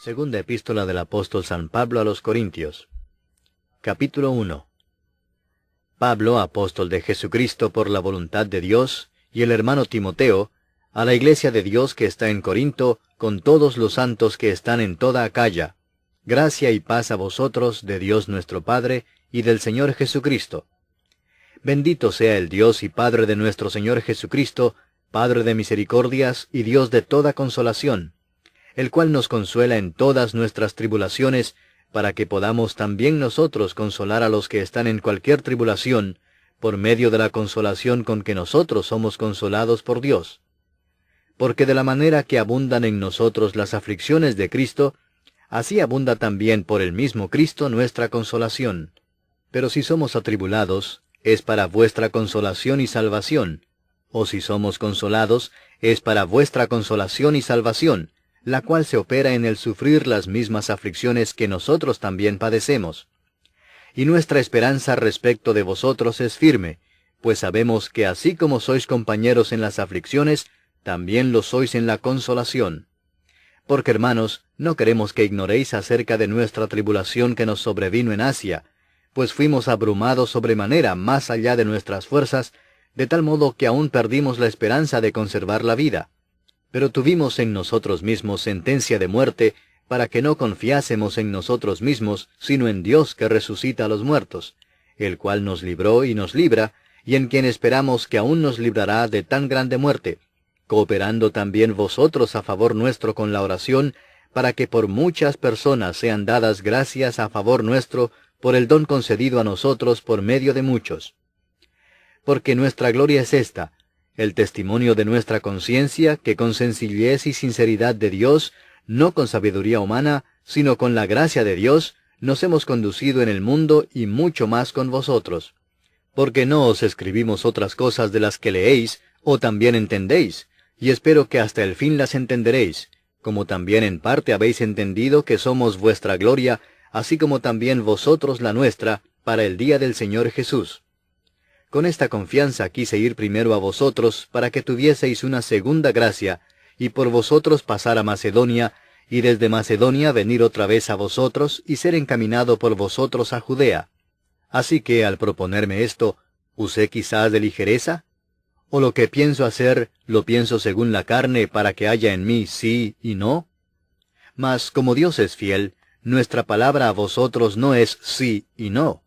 Segunda epístola del apóstol San Pablo a los Corintios. Capítulo 1. Pablo, apóstol de Jesucristo por la voluntad de Dios, y el hermano Timoteo, a la iglesia de Dios que está en Corinto, con todos los santos que están en toda Acaya. Gracia y paz a vosotros, de Dios nuestro Padre, y del Señor Jesucristo. Bendito sea el Dios y Padre de nuestro Señor Jesucristo, Padre de misericordias y Dios de toda consolación, el cual nos consuela en todas nuestras tribulaciones, para que podamos también nosotros consolar a los que están en cualquier tribulación, por medio de la consolación con que nosotros somos consolados por Dios. Porque de la manera que abundan en nosotros las aflicciones de Cristo, así abunda también por el mismo Cristo nuestra consolación. Pero si somos atribulados, es para vuestra consolación y salvación, o si somos consolados, es para vuestra consolación y salvación, la cual se opera en el sufrir las mismas aflicciones que nosotros también padecemos. Y nuestra esperanza respecto de vosotros es firme, pues sabemos que así como sois compañeros en las aflicciones, también lo sois en la consolación. Porque, hermanos, no queremos que ignoréis acerca de nuestra tribulación que nos sobrevino en Asia, pues fuimos abrumados sobremanera más allá de nuestras fuerzas, de tal modo que aún perdimos la esperanza de conservar la vida. Pero tuvimos en nosotros mismos sentencia de muerte, para que no confiásemos en nosotros mismos, sino en Dios que resucita a los muertos, el cual nos libró y nos libra, y en quien esperamos que aún nos librará de tan grande muerte, cooperando también vosotros a favor nuestro con la oración, para que por muchas personas sean dadas gracias a favor nuestro, por el don concedido a nosotros por medio de muchos. Porque nuestra gloria es esta, el testimonio de nuestra conciencia, que con sencillez y sinceridad de Dios, no con sabiduría humana, sino con la gracia de Dios, nos hemos conducido en el mundo y mucho más con vosotros. Porque no os escribimos otras cosas de las que leéis, o también entendéis, y espero que hasta el fin las entenderéis, como también en parte habéis entendido que somos vuestra gloria, así como también vosotros la nuestra, para el día del Señor Jesús. Con esta confianza quise ir primero a vosotros, para que tuvieseis una segunda gracia, y por vosotros pasar a Macedonia, y desde Macedonia venir otra vez a vosotros, y ser encaminado por vosotros a Judea. Así que, al proponerme esto, ¿usé quizás de ligereza? ¿O lo que pienso hacer, lo pienso según la carne, para que haya en mí sí y no? Mas, como Dios es fiel, nuestra palabra a vosotros no es sí y no.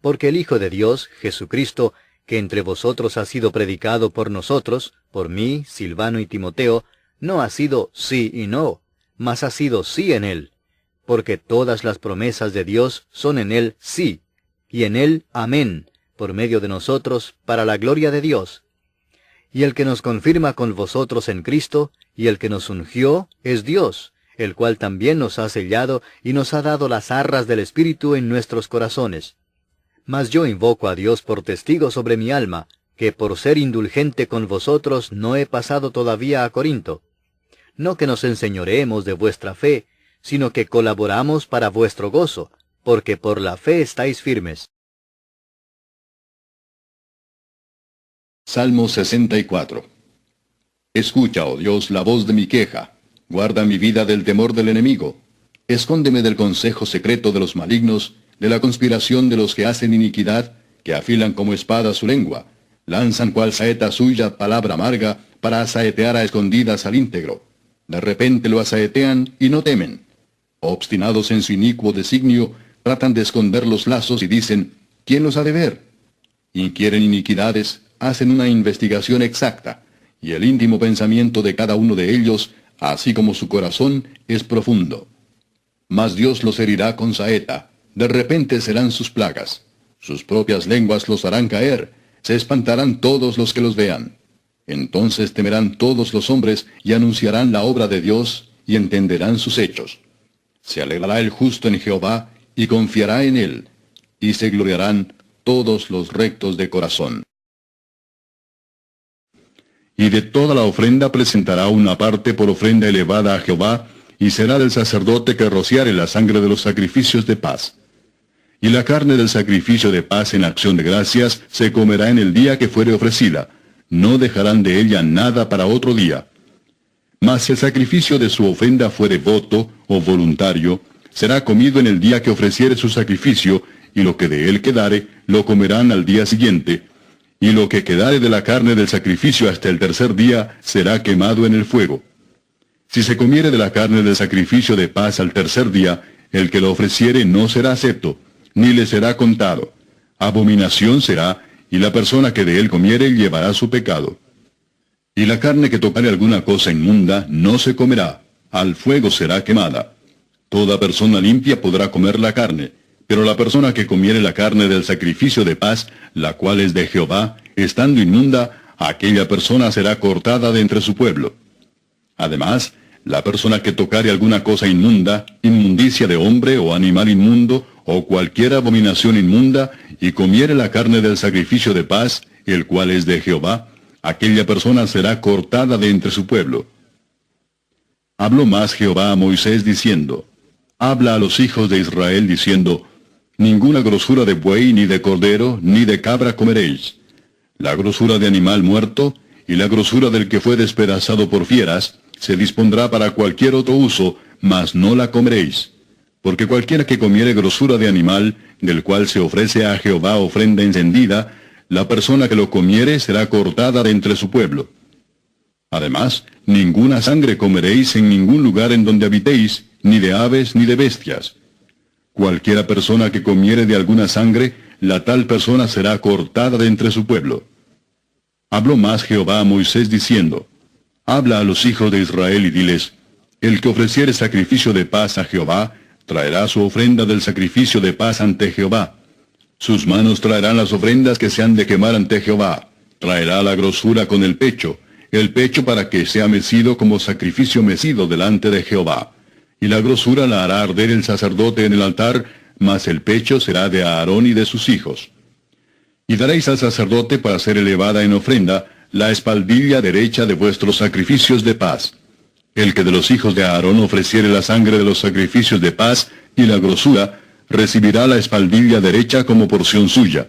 Porque el Hijo de Dios, Jesucristo, que entre vosotros ha sido predicado por nosotros, por mí, Silvano y Timoteo, no ha sido sí y no, mas ha sido sí en él, porque todas las promesas de Dios son en él sí, y en él amén, por medio de nosotros, para la gloria de Dios. Y el que nos confirma con vosotros en Cristo, y el que nos ungió, es Dios, el cual también nos ha sellado y nos ha dado las arras del Espíritu en nuestros corazones. Mas yo invoco a Dios por testigo sobre mi alma, que por ser indulgente con vosotros no he pasado todavía a Corinto. No que nos enseñoreemos de vuestra fe, sino que colaboramos para vuestro gozo, porque por la fe estáis firmes. Salmo 64. Escucha, oh Dios, la voz de mi queja. Guarda mi vida del temor del enemigo. Escóndeme del consejo secreto de los malignos, de la conspiración de los que hacen iniquidad, que afilan como espada su lengua, lanzan cual saeta suya palabra amarga, para asaetear a escondidas al íntegro. De repente lo asaetean y no temen. Obstinados en su inicuo designio, tratan de esconder los lazos y dicen, ¿quién los ha de ver? Inquieren iniquidades, hacen una investigación exacta, y el íntimo pensamiento de cada uno de ellos, así como su corazón, es profundo. Mas Dios los herirá con saeta, de repente serán sus plagas. Sus propias lenguas los harán caer, se espantarán todos los que los vean. Entonces temerán todos los hombres y anunciarán la obra de Dios y entenderán sus hechos. Se alegrará el justo en Jehová y confiará en él, y se gloriarán todos los rectos de corazón. Y de toda la ofrenda presentará una parte por ofrenda elevada a Jehová, y será del sacerdote que rociare la sangre de los sacrificios de paz. Y la carne del sacrificio de paz en acción de gracias se comerá en el día que fuere ofrecida. No dejarán de ella nada para otro día. Mas el sacrificio de su ofrenda fuere voto o voluntario, será comido en el día que ofreciere su sacrificio, y lo que de él quedare, lo comerán al día siguiente, y lo que quedare de la carne del sacrificio hasta el tercer día, será quemado en el fuego. Si se comiere de la carne del sacrificio de paz al tercer día, el que lo ofreciere no será acepto, ni le será contado. Abominación será, y la persona que de él comiere llevará su pecado. Y la carne que tocare alguna cosa inmunda no se comerá, al fuego será quemada. Toda persona limpia podrá comer la carne, pero la persona que comiere la carne del sacrificio de paz, la cual es de Jehová, estando inmunda, aquella persona será cortada de entre su pueblo. Además, la persona que tocare alguna cosa inmunda, inmundicia de hombre o animal inmundo, o cualquier abominación inmunda, y comiere la carne del sacrificio de paz, el cual es de Jehová, aquella persona será cortada de entre su pueblo. Habló más Jehová a Moisés diciendo, habla a los hijos de Israel diciendo, ninguna grosura de buey, ni de cordero, ni de cabra comeréis. La grosura de animal muerto, y la grosura del que fue despedazado por fieras, se dispondrá para cualquier otro uso, mas no la comeréis. Porque cualquiera que comiere grosura de animal, del cual se ofrece a Jehová ofrenda encendida, la persona que lo comiere será cortada de entre su pueblo. Además, ninguna sangre comeréis en ningún lugar en donde habitéis, ni de aves ni de bestias. Cualquiera persona que comiere de alguna sangre, la tal persona será cortada de entre su pueblo. Habló más Jehová a Moisés diciendo, habla a los hijos de Israel y diles, el que ofreciere sacrificio de paz a Jehová, traerá su ofrenda del sacrificio de paz ante Jehová. Sus manos traerán las ofrendas que se han de quemar ante Jehová. Traerá la grosura con el pecho para que sea mecido como sacrificio mecido delante de Jehová. Y la grosura la hará arder el sacerdote en el altar, mas el pecho será de Aarón y de sus hijos. Y daréis al sacerdote para ser elevada en ofrenda la espaldilla derecha de vuestros sacrificios de paz. El que de los hijos de Aarón ofreciere la sangre de los sacrificios de paz y la grosura, recibirá la espaldilla derecha como porción suya.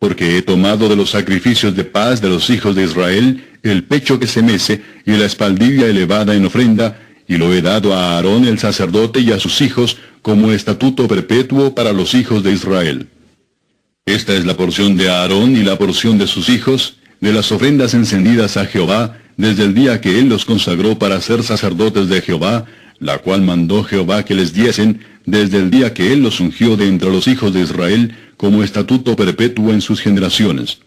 Porque he tomado de los sacrificios de paz de los hijos de Israel el pecho que se mece y la espaldilla elevada en ofrenda, y lo he dado a Aarón el sacerdote y a sus hijos como estatuto perpetuo para los hijos de Israel. Esta es la porción de Aarón y la porción de sus hijos, de las ofrendas encendidas a Jehová, desde el día que él los consagró para ser sacerdotes de Jehová, la cual mandó Jehová que les diesen, desde el día que él los ungió de entre los hijos de Israel, como estatuto perpetuo en sus generaciones.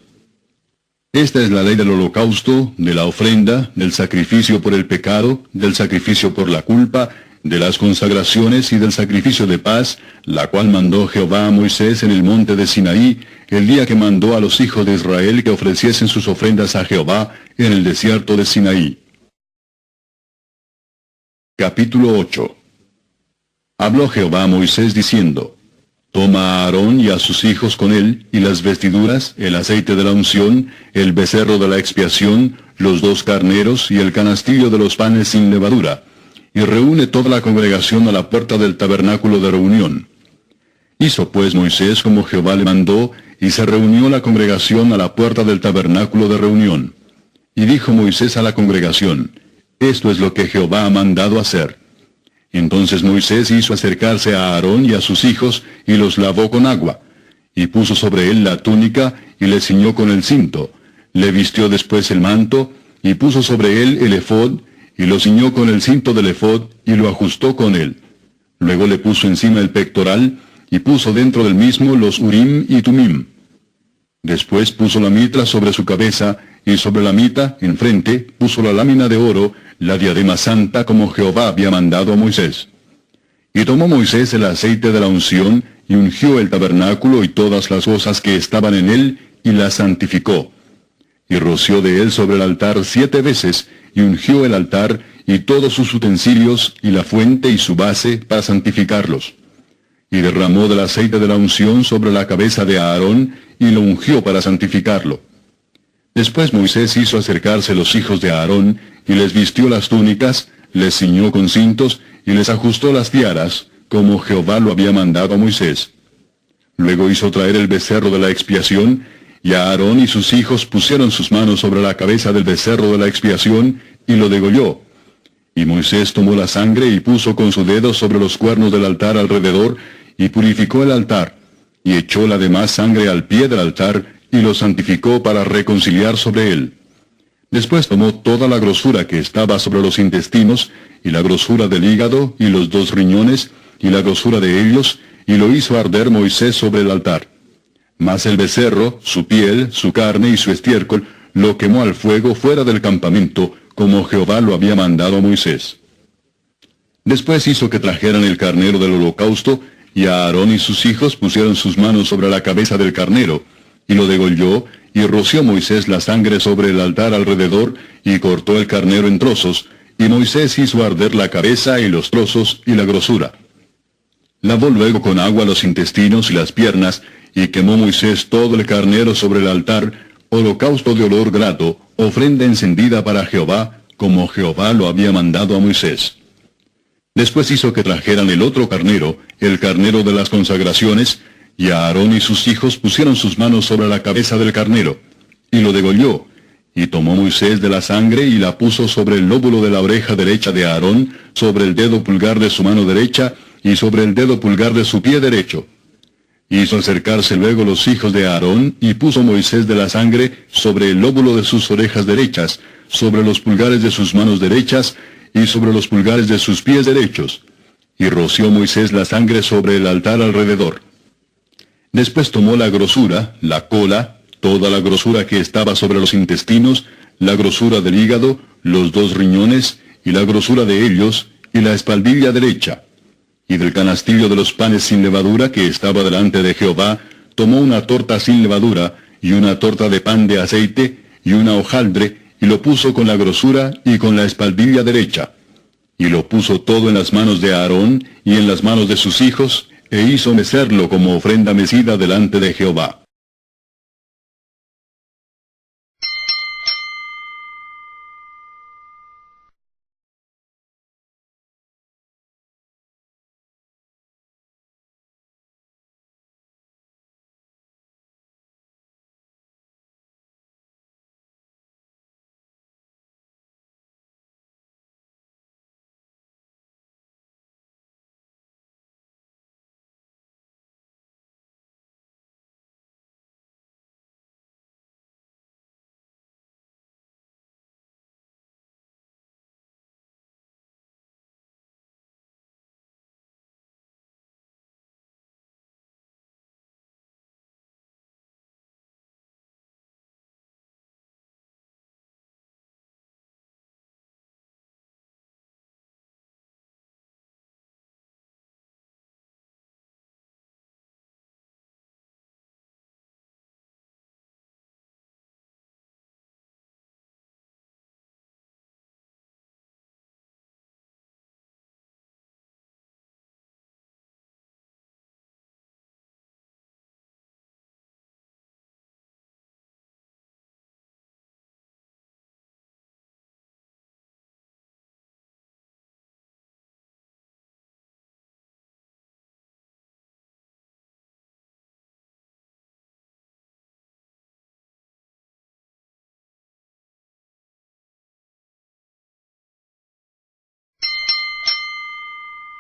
Esta es la ley del holocausto, de la ofrenda, del sacrificio por el pecado, del sacrificio por la culpa, de las consagraciones y del sacrificio de paz, la cual mandó Jehová a Moisés en el monte de Sinaí, el día que mandó a los hijos de Israel que ofreciesen sus ofrendas a Jehová en el desierto de Sinaí. Capítulo 8. Habló Jehová a Moisés diciendo, toma a Aarón y a sus hijos con él, y las vestiduras, el aceite de la unción, el becerro de la expiación, los 2 carneros y el canastillo de los panes sin levadura, y reúne toda la congregación a la puerta del tabernáculo de reunión. Hizo pues Moisés como Jehová le mandó, y se reunió la congregación a la puerta del tabernáculo de reunión. Y dijo Moisés a la congregación, esto es lo que Jehová ha mandado hacer. Entonces Moisés hizo acercarse a Aarón y a sus hijos, y los lavó con agua, y puso sobre él la túnica, y le ciñó con el cinto, le vistió después el manto, y puso sobre él el ephod, y lo ciñó con el cinto del ephod, y lo ajustó con él. Luego le puso encima el pectoral, y puso dentro del mismo los urim y tumim. Después puso la mitra sobre su cabeza, y sobre la mitra, enfrente, puso la lámina de oro, la diadema santa, como Jehová había mandado a Moisés. Y tomó Moisés el aceite de la unción, y ungió el tabernáculo y todas las cosas que estaban en él, y las santificó. Y roció de él sobre el altar 7 veces, y ungió el altar, y todos sus utensilios, y la fuente y su base, para santificarlos. Y derramó del aceite de la unción sobre la cabeza de Aarón, y lo ungió para santificarlo. Después Moisés hizo acercarse los hijos de Aarón, y les vistió las túnicas, les ciñó con cintos, y les ajustó las tiaras, como Jehová lo había mandado a Moisés. Luego hizo traer el becerro de la expiación, y Aarón y sus hijos pusieron sus manos sobre la cabeza del becerro de la expiación, y lo degolló. Y Moisés tomó la sangre y puso con su dedo sobre los cuernos del altar alrededor, y purificó el altar, y echó la demás sangre al pie del altar, y lo santificó para reconciliar sobre él. Después tomó toda la grosura que estaba sobre los intestinos, y la grosura del hígado, y los 2 riñones, y la grosura de ellos, y lo hizo arder Moisés sobre el altar. Mas el becerro, su piel, su carne y su estiércol, lo quemó al fuego fuera del campamento, como Jehová lo había mandado a Moisés. Después hizo que trajeran el carnero del holocausto, y Aarón y sus hijos pusieron sus manos sobre la cabeza del carnero, y lo degolló, y roció Moisés la sangre sobre el altar alrededor, y cortó el carnero en trozos, y Moisés hizo arder la cabeza y los trozos y la grosura. Lavó luego con agua los intestinos y las piernas, y quemó Moisés todo el carnero sobre el altar, holocausto de olor grato, ofrenda encendida para Jehová, como Jehová lo había mandado a Moisés. Después hizo que trajeran el otro carnero, el carnero de las consagraciones, y Aarón y sus hijos pusieron sus manos sobre la cabeza del carnero, y lo degolló, y tomó Moisés de la sangre y la puso sobre el lóbulo de la oreja derecha de Aarón, sobre el dedo pulgar de su mano derecha, y sobre el dedo pulgar de su pie derecho. Hizo acercarse luego los hijos de Aarón, y puso Moisés de la sangre sobre el lóbulo de sus orejas derechas, sobre los pulgares de sus manos derechas, y sobre los pulgares de sus pies derechos. Y roció Moisés la sangre sobre el altar alrededor. Después tomó la grosura, la cola, toda la grosura que estaba sobre los intestinos, la grosura del hígado, los 2 riñones, y la grosura de ellos, y la espaldilla derecha. Y del canastillo de los panes sin levadura que estaba delante de Jehová, tomó una torta sin levadura, y una torta de pan de aceite, y una hojaldre, y lo puso con la grosura y con la espaldilla derecha. Y lo puso todo en las manos de Aarón, y en las manos de sus hijos, e hizo mecerlo como ofrenda mecida delante de Jehová.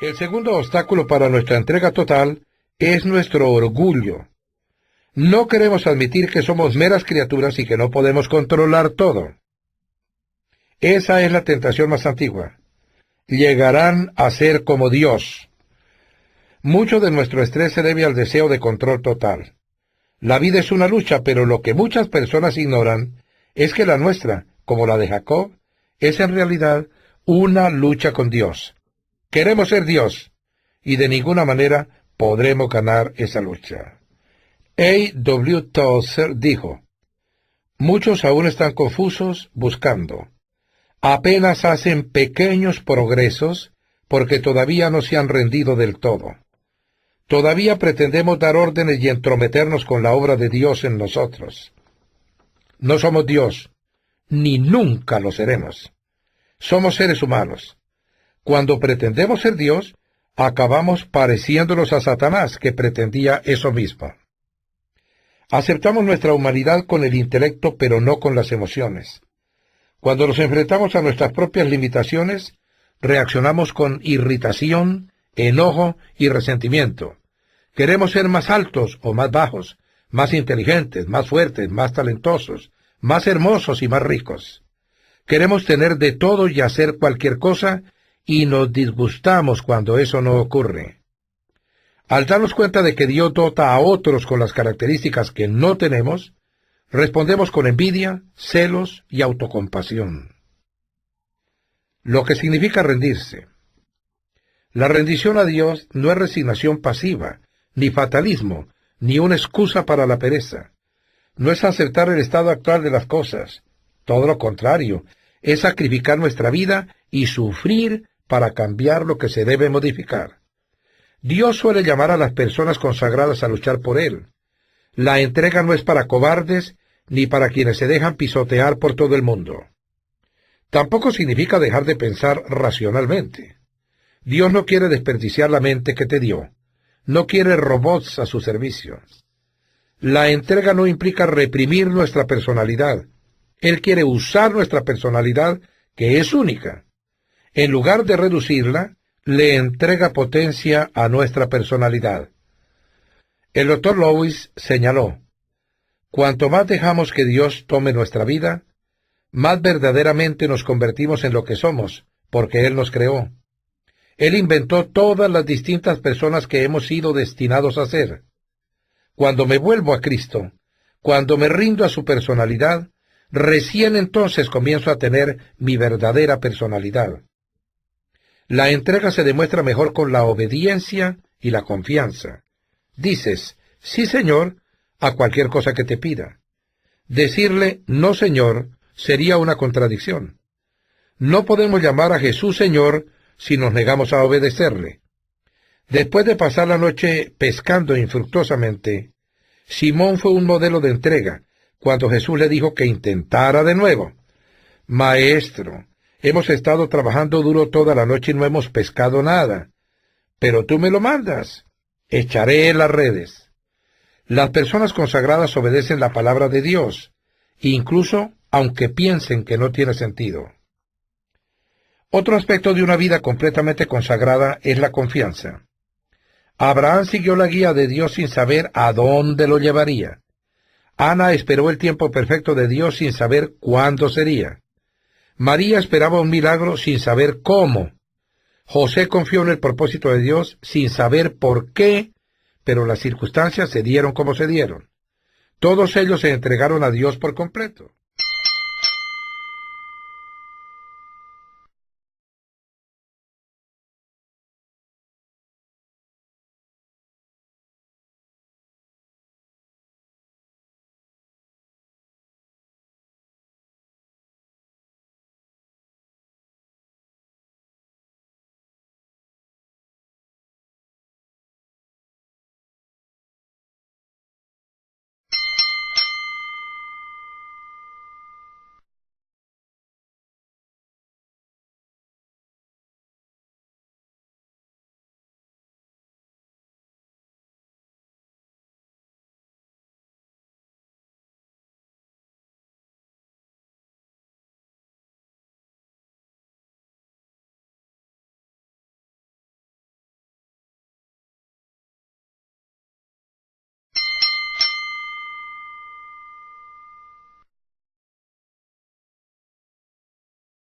El segundo obstáculo para nuestra entrega total es nuestro orgullo. No queremos admitir que somos meras criaturas y que no podemos controlar todo. Esa es la tentación más antigua. Llegarán a ser como Dios. Mucho de nuestro estrés se debe al deseo de control total. La vida es una lucha, pero lo que muchas personas ignoran es que la nuestra, como la de Jacob, es en realidad una lucha con Dios. Queremos ser Dios, y de ninguna manera podremos ganar esa lucha. A. W. Tozer dijo, muchos aún están confusos buscando. Apenas hacen pequeños progresos porque todavía no se han rendido del todo. Todavía pretendemos dar órdenes y entrometernos con la obra de Dios en nosotros. No somos Dios, ni nunca lo seremos. Somos seres humanos. Cuando pretendemos ser Dios, acabamos pareciéndonos a Satanás, que pretendía eso mismo. Aceptamos nuestra humanidad con el intelecto, pero no con las emociones. Cuando nos enfrentamos a nuestras propias limitaciones, reaccionamos con irritación, enojo y resentimiento. Queremos ser más altos o más bajos, más inteligentes, más fuertes, más talentosos, más hermosos y más ricos. Queremos tener de todo y hacer cualquier cosa, y nos disgustamos cuando eso no ocurre. Al darnos cuenta de que Dios dota a otros con las características que no tenemos, respondemos con envidia, celos y autocompasión. Lo que significa rendirse. La rendición a Dios no es resignación pasiva, ni fatalismo, ni una excusa para la pereza. No es aceptar el estado actual de las cosas. Todo lo contrario, es sacrificar nuestra vida y sufrir para cambiar lo que se debe modificar. Dios suele llamar a las personas consagradas a luchar por Él. La entrega no es para cobardes ni para quienes se dejan pisotear por todo el mundo. Tampoco significa dejar de pensar racionalmente. Dios no quiere desperdiciar la mente que te dio. No quiere robots a su servicio. La entrega no implica reprimir nuestra personalidad. Él quiere usar nuestra personalidad, que es única. En lugar de reducirla, le entrega potencia a nuestra personalidad. El Dr. Lewis señaló: cuanto más dejamos que Dios tome nuestra vida, más verdaderamente nos convertimos en lo que somos, porque Él nos creó. Él inventó todas las distintas personas que hemos sido destinados a ser. Cuando me vuelvo a Cristo, cuando me rindo a su personalidad, recién entonces comienzo a tener mi verdadera personalidad. La entrega se demuestra mejor con la obediencia y la confianza. Dices, sí, Señor, a cualquier cosa que te pida. Decirle, no, Señor, sería una contradicción. No podemos llamar a Jesús Señor si nos negamos a obedecerle. Después de pasar la noche pescando infructuosamente, Simón fue un modelo de entrega cuando Jesús le dijo que intentara de nuevo. Maestro, hemos estado trabajando duro toda la noche y no hemos pescado nada, pero tú me lo mandas. Echaré las redes. Las personas consagradas obedecen la palabra de Dios, incluso aunque piensen que no tiene sentido. Otro aspecto de una vida completamente consagrada es la confianza. Abraham siguió la guía de Dios sin saber a dónde lo llevaría. Ana esperó el tiempo perfecto de Dios sin saber cuándo sería. María esperaba un milagro sin saber cómo. José confió en el propósito de Dios sin saber por qué, pero las circunstancias se dieron como se dieron. Todos ellos se entregaron a Dios por completo.